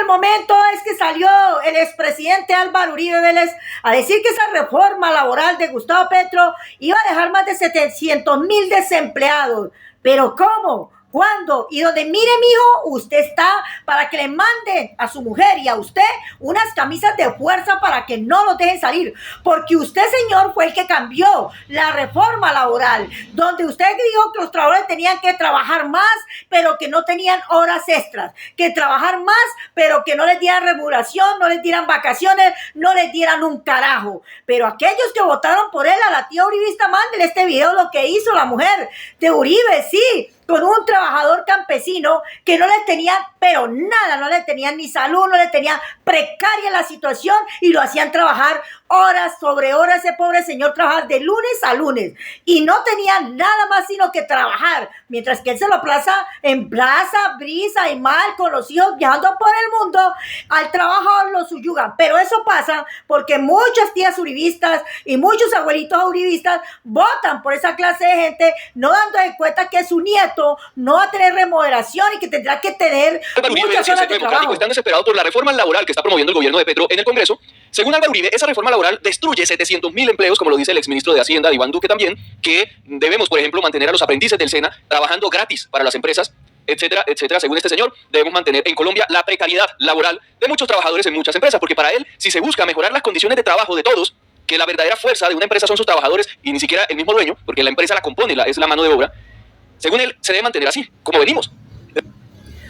momento es que salió el expresidente Álvaro Uribe Vélez a decir que esa reforma laboral de Gustavo Petro iba a dejar más de 700,000 desempleados. ¿Pero cómo? ¿Cuándo? Y donde mire, mijo, usted está para que le manden a su mujer y a usted unas camisas de fuerza para que no los dejen salir. Porque usted, señor, fue el que cambió la reforma laboral, donde usted dijo que los trabajadores tenían que trabajar más, pero que no tenían horas extras, que trabajar más, pero que no les dieran remuneración, no les dieran vacaciones, no les dieran un carajo. Pero aquellos que votaron por él, a la tía uribista, mándenle este video lo que hizo la mujer de Uribe, sí, con un trabajador campesino que no le tenían, pero nada, no le tenían ni salud, no le tenían precaria la situación y lo hacían trabajar horas sobre horas. Ese pobre señor trabajaba de lunes a lunes y no tenía nada más sino que trabajar, mientras que él se lo plaza en Plaza, Brisa y Mal con los hijos viajando por el mundo. Al trabajador lo subyugan, pero eso pasa porque muchas tías uribistas y muchos abuelitos uribistas votan por esa clase de gente, no dando de cuenta que su nieto no va a tener remuneración y que tendrá que tener muchas horas de trabajo. Están desesperados por la reforma laboral que está promoviendo el gobierno de Petro en el Congreso. Según Álvaro Uribe, esa reforma laboral destruye 700,000 empleos, como lo dice el exministro de Hacienda, Iván Duque también, que debemos, por ejemplo, mantener a los aprendices del SENA trabajando gratis para las empresas, etcétera, etcétera. Según este señor, debemos mantener en Colombia la precariedad laboral de muchos trabajadores en muchas empresas, porque para él, si se busca mejorar las condiciones de trabajo de todos, que la verdadera fuerza de una empresa son sus trabajadores y ni siquiera el mismo dueño, porque la empresa la compone, es la mano de obra. Según él, se debe mantener así, como venimos.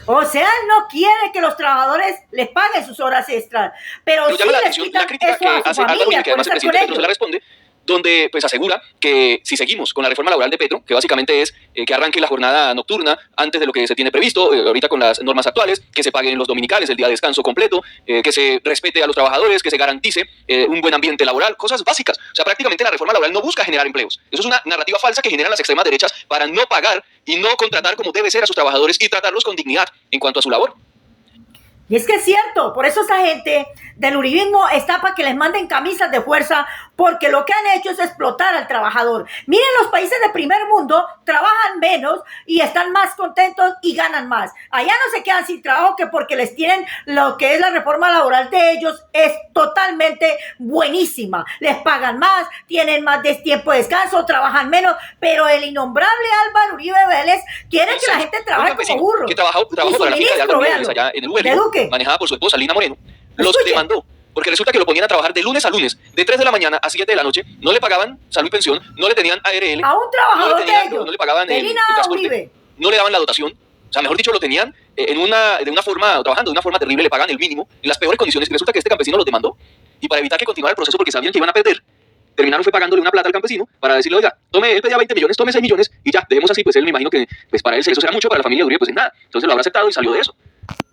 O sea, él no quiere que los trabajadores les paguen sus horas extras, pero sí les quitan la crítica eso que a su hace Álvaro familia, Uribe, que además el por estar con presidente Petro se la ellos. responde, donde pues asegura que si seguimos con la reforma laboral de Petro, que básicamente es que arranque la jornada nocturna antes de lo que se tiene previsto, ahorita con las normas actuales, que se paguen los dominicales, el día de descanso completo, que se respete a los trabajadores, que se garantice un buen ambiente laboral, cosas básicas. O sea, prácticamente la reforma laboral no busca generar empleos. Eso es una narrativa falsa que generan las extremas derechas para no pagar y no contratar como debe ser a sus trabajadores y tratarlos con dignidad en cuanto a su labor. Y es que es cierto, por eso esa gente del uribismo está para que les manden camisas de fuerza, porque lo que han hecho es explotar al trabajador. Miren, los países de primer mundo trabajan menos y están más contentos y ganan más. Allá no se quedan sin trabajo que porque les tienen lo que es la reforma laboral de ellos, es totalmente buenísima. Les pagan más, tienen más tiempo de descanso, trabajan menos, pero el innombrable Álvaro Uribe Vélez quiere que la gente trabaje como burro. Que trabajó para la finca de Álvaro Uribe Vélez allá en el Uber, manejada por su esposa Lina Moreno, los demandó. Porque resulta que lo ponían a trabajar de lunes a lunes, de 3 de la mañana a 7 de la noche, no le pagaban salud y pensión, no le tenían ARL, a un trabajador de ellos, no le pagaban el transporte, Uribe. no le daban la dotación, o sea, mejor dicho, lo tenían de una forma, trabajando de una forma terrible, le pagan el mínimo, en las peores condiciones, y resulta que este campesino los demandó, y para evitar que continuara el proceso, porque sabían que iban a perder, terminaron fue pagándole una plata al campesino para decirle, oiga, él pedía 20 millones, tome 6 millones, y ya, dejemos así, pues él me imagino que pues para él eso era mucho, para la familia de Uribe, pues nada, entonces lo habrá aceptado y salió de eso.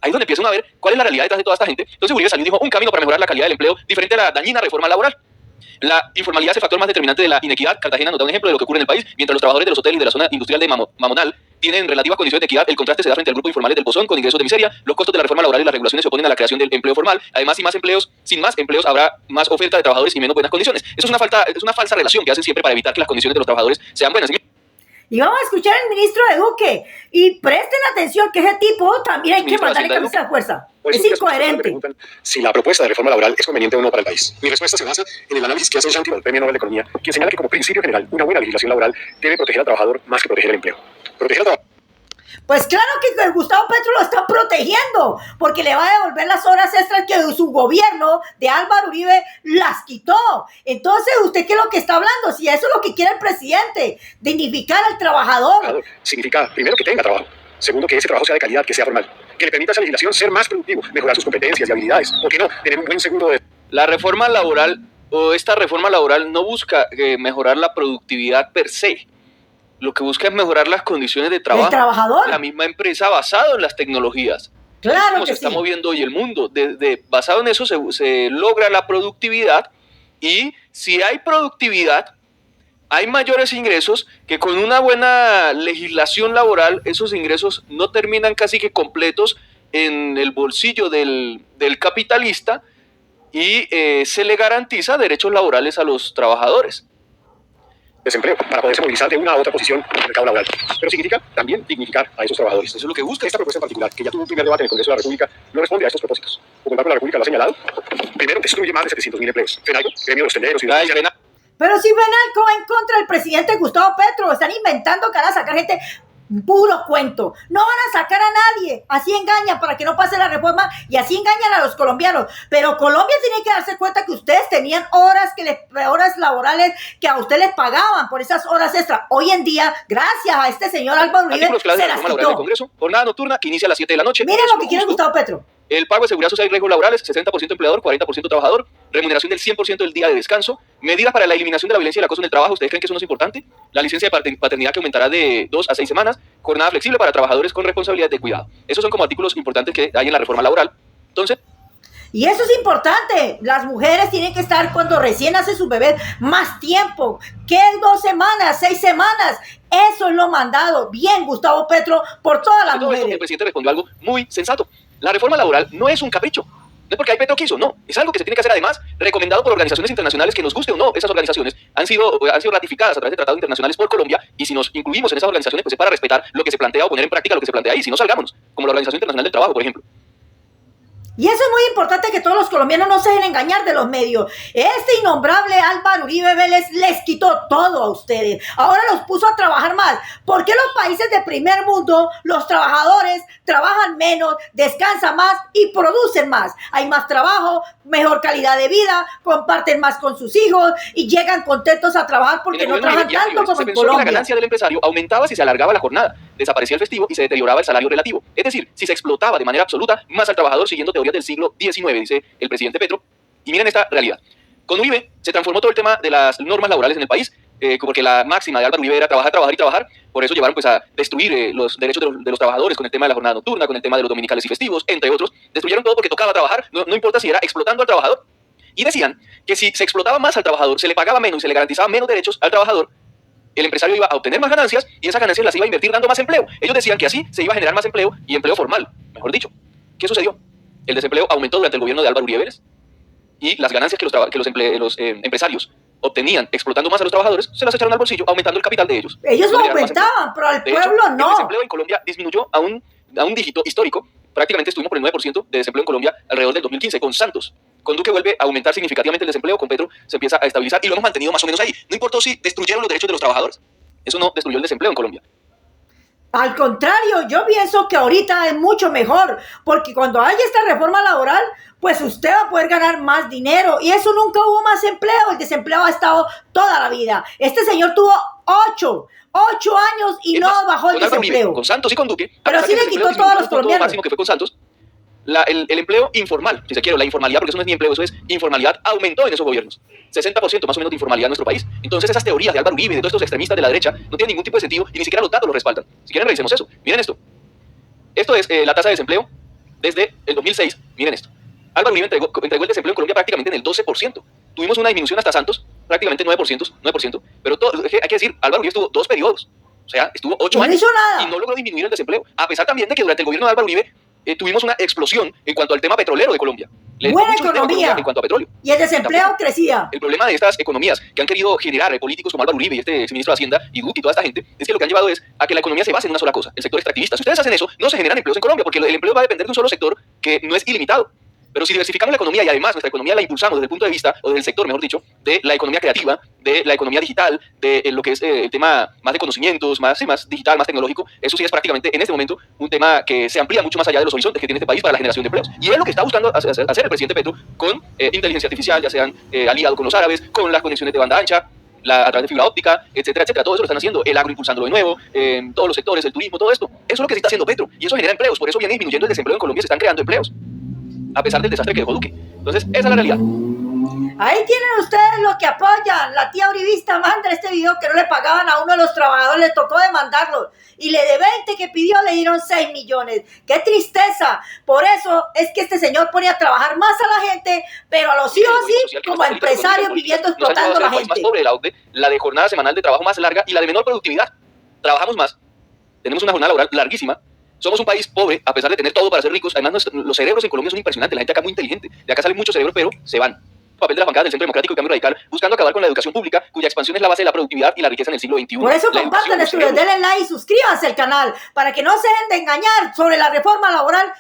Ahí es donde empiezan a ver cuál es la realidad detrás de toda esta gente. Entonces Uribe salió y dijo, un camino para mejorar la calidad del empleo, diferente a la dañina reforma laboral. La informalidad es el factor más determinante de la inequidad. Cartagena nos da un ejemplo de lo que ocurre en el país. Mientras los trabajadores de los hoteles y de la zona industrial de Mamonal tienen relativas condiciones de equidad, el contraste se da frente al grupo informal del Pozón con ingresos de miseria. Los costos de la reforma laboral y las regulaciones se oponen a la creación del empleo formal. Además, sin más empleos habrá más oferta de trabajadores y menos buenas condiciones. Eso es una falsa relación que hacen siempre para evitar que las condiciones de los trabajadores sean buenas. Y vamos a escuchar al ministro de Duque. Y presten atención que ese tipo también hay que mandarle camisa de fuerza. Pues es incoherente. Me preguntan si la propuesta de reforma laboral es conveniente o no para el país. Mi respuesta se basa en el análisis que hace Santi del Premio Nobel de Economía, quien señala que como principio general, una buena legislación laboral debe proteger al trabajador más que proteger el empleo. Proteger al trabajador. Pues claro que Gustavo Petro lo está protegiendo, porque le va a devolver las horas extras que su gobierno de Álvaro Uribe las quitó. Entonces, ¿usted qué es lo que está hablando? Si eso es lo que quiere el presidente, dignificar al trabajador. Significa, primero, que tenga trabajo. Segundo, que ese trabajo sea de calidad, que sea formal. Que le permita a esa legislación ser más productivo, mejorar sus competencias y habilidades. ¿O que no? Tener un buen seguro de... La reforma laboral o esta reforma laboral no busca mejorar la productividad per se. Lo que busca es mejorar las condiciones de trabajo. ¿El trabajador? La misma empresa basado en las tecnologías. Claro como que se está sí. moviendo hoy el mundo. Basado en eso se logra la productividad, y si hay productividad, hay mayores ingresos que con una buena legislación laboral esos ingresos no terminan casi que completos en el bolsillo del capitalista, y se le garantiza derechos laborales a los trabajadores. desempleo para poderse movilizar de una a otra posición en el mercado laboral. Pero significa también dignificar a esos trabajadores. Eso es lo que busca. Esta propuesta en particular, que ya tuvo un primer debate en el Congreso de la República, no responde a estos propósitos. Por embargo, la República lo ha señalado. Primero, destruye más de 700.000 empleos. FENALCO, gremio de los tenderos y Ay, Elena, Pero si Fenalco va en contra del presidente Gustavo Petro, están inventando que van a sacar gente, puro cuento. No van a sacar a nadie, así engañan para que no pase la reforma y así engañan a los colombianos. Pero Colombia tiene que darse cuenta que ustedes tenían horas laborales que a ustedes les pagaban por esas horas extra. Hoy en día, gracias a este señor Álvaro Uribe, artículos claves de se la las reforma laboral del quitó. Congreso, jornada nocturna que inicia a las 7 de la noche. Miren Es lo que quiere justo. Gustavo Petro. El pago de seguridad social y riesgos laborales, 60% empleador, 40% trabajador, remuneración del 100% del día de descanso, medidas para la eliminación de la violencia y el acoso en el trabajo. ¿Ustedes creen que eso no es importante? La licencia de paternidad que aumentará de 2 a 6 semanas, jornada flexible para trabajadores con responsabilidad de cuidado. Esos son como artículos importantes que hay en la reforma laboral. Entonces, Y eso es importante. Las mujeres tienen que estar cuando recién nace su bebé más tiempo. ¿Qué es 2 semanas, 6 semanas? Eso es lo mandado. Bien, Gustavo Petro, por todas las todo esto, el mujeres. presidente respondió algo muy sensato. La reforma laboral no es un capricho. No es porque hay Petro quiso, no. Es algo que se tiene que hacer además, recomendado por organizaciones internacionales que nos guste o no. Esas organizaciones han sido ratificadas a través de tratados internacionales por Colombia y si nos incluimos en esas organizaciones, pues es para respetar lo que se plantea o poner en práctica lo que se plantea ahí. Si no, salgámonos, como la Organización Internacional del Trabajo, por ejemplo. Y eso es muy importante que todos los colombianos no se dejen engañar de los medios. Este innombrable Álvaro Uribe Vélez les quitó todo a ustedes. Ahora los puso a trabajar más. ¿Por qué los países de primer mundo, los trabajadores trabajan menos, descansan más y producen más? Hay más trabajo, mejor calidad de vida, comparten más con sus hijos y llegan contentos a trabajar porque no trabajan tanto como se en pensó que la Colombia. ganancia del empresario aumentaba si se alargaba la jornada, desaparecía el festivo y se deterioraba el salario relativo. Es decir, si se explotaba de manera absoluta más al trabajador siguiendo teorías del siglo XIX, dice el presidente Petro. Y miren esta realidad. Con Uribe se transformó todo el tema de las normas laborales en el país, porque la máxima de Álvaro Uribe era trabajar, trabajar y trabajar. Por eso llevaron pues a destruir los derechos de los trabajadores con el tema de la jornada nocturna, con el tema de los dominicales y festivos, entre otros. Destruyeron todo porque tocaba trabajar, no importa si era explotando al trabajador. Y decían que si se explotaba más al trabajador, se le pagaba menos y se le garantizaba menos derechos al trabajador, el empresario iba a obtener más ganancias y esas ganancias las iba a invertir dando más empleo. Ellos decían que así se iba a generar más empleo y empleo formal, mejor dicho. ¿Qué sucedió? El desempleo aumentó durante el gobierno de Álvaro Uribe Vélez y las ganancias que los empresarios obtenían explotando más a los trabajadores se las echaron al bolsillo, aumentando el capital de ellos. Ellos lo Generaron más empleo. aumentaban, pero al De hecho, pueblo el no. desempleo en Colombia disminuyó a un dígito histórico. Prácticamente estuvimos por el 9% de desempleo en Colombia alrededor del 2015 con Santos. Con Duque vuelve a aumentar significativamente el desempleo, con Petro se empieza a estabilizar y lo hemos mantenido más o menos ahí. No importó si destruyeron los derechos de los trabajadores. Eso no destruyó el desempleo en Colombia. Al contrario, yo pienso que ahorita es mucho mejor, porque cuando haya esta reforma laboral, pues usted va a poder ganar más dinero y eso nunca hubo más empleo, el desempleo ha estado toda la vida. Este señor tuvo 8 años y no bajó el con Álvaro Uribe, desempleo. con Santos y con Duque, Pero sí le quitó todos los colombianos. máximo que fue con Santos, el empleo informal, si se quiere, la informalidad, porque eso no es ni empleo, eso es informalidad, aumentó en esos gobiernos. 60% más o menos de informalidad en nuestro país. Entonces esas teorías de Álvaro Uribe y de todos estos extremistas de la derecha no tienen ningún tipo de sentido y ni siquiera los datos lo respaldan. Si quieren revisemos eso. Miren esto. Esto es la tasa de desempleo desde el 2006. Miren esto. Álvaro Uribe entregó el desempleo en Colombia prácticamente en el 12%. Tuvimos una disminución hasta Santos, prácticamente 9%, pero hay que decir, Álvaro Uribe estuvo 2 periodos. O sea, estuvo 8 No años hizo nada. y no logró disminuir el desempleo. A pesar también de que durante el gobierno de Álvaro Uribe tuvimos una explosión en cuanto al tema petrolero de Colombia. Buena Mucho dinero a economía. Colombia en cuanto a petróleo. Y el desempleo crecía. El problema de estas economías que han querido generar políticos como Álvaro Uribe y este exministro de Hacienda y Duque y toda esta gente es que lo que han llevado es a que la economía se base en una sola cosa, el sector extractivista. Si ustedes hacen eso, no se generan empleos en Colombia porque el empleo va a depender de un solo sector que no es ilimitado. Pero si diversificamos la economía y además nuestra economía la impulsamos desde el punto de vista, o desde el sector, mejor dicho, de la economía creativa, de la economía digital, de lo que es el tema más de conocimientos, más digital, más tecnológico, eso sí es prácticamente en este momento un tema que se amplía mucho más allá de los horizontes que tiene este país para la generación de empleos. Y es lo que está buscando hacer el presidente Petro con inteligencia artificial, ya sean aliados con los árabes, con las conexiones de banda ancha, a través de fibra óptica, etcétera, etcétera. Todo eso lo están haciendo, el agro impulsándolo de nuevo, todos los sectores, el turismo, todo esto. Eso es lo que se está haciendo Petro y eso genera empleos. Por eso viene disminuyendo el desempleo en Colombia, se están creando empleos, a pesar del desastre que dejó Duque. Entonces, esa es la realidad. Ahí tienen ustedes lo que apoyan. La tía uribista manda este video que no le pagaban a uno de los trabajadores, le tocó demandarlo. Y de 20 que pidió le dieron 6 millones. ¡Qué tristeza! Por eso es que este señor pone a trabajar más a la gente, pero a los hijos sí, como empresarios viviendo explotando a la gente. Más pobre de la OCDE, la de jornada semanal de trabajo más larga y la de menor productividad. Trabajamos más, tenemos una jornada laboral larguísima. Somos un país pobre, a pesar de tener todo para ser ricos. Además, los cerebros en Colombia son impresionantes. La gente acá es muy inteligente. De acá salen muchos cerebros, pero se van. papel de las bancadas del Centro Democrático y Cambio Radical, buscando acabar con la educación pública, cuya expansión es la base de la productividad y la riqueza en el siglo XXI. Por eso La compartan educación, estudios, denle like y suscríbanse al canal para que no se dejen de engañar sobre la reforma laboral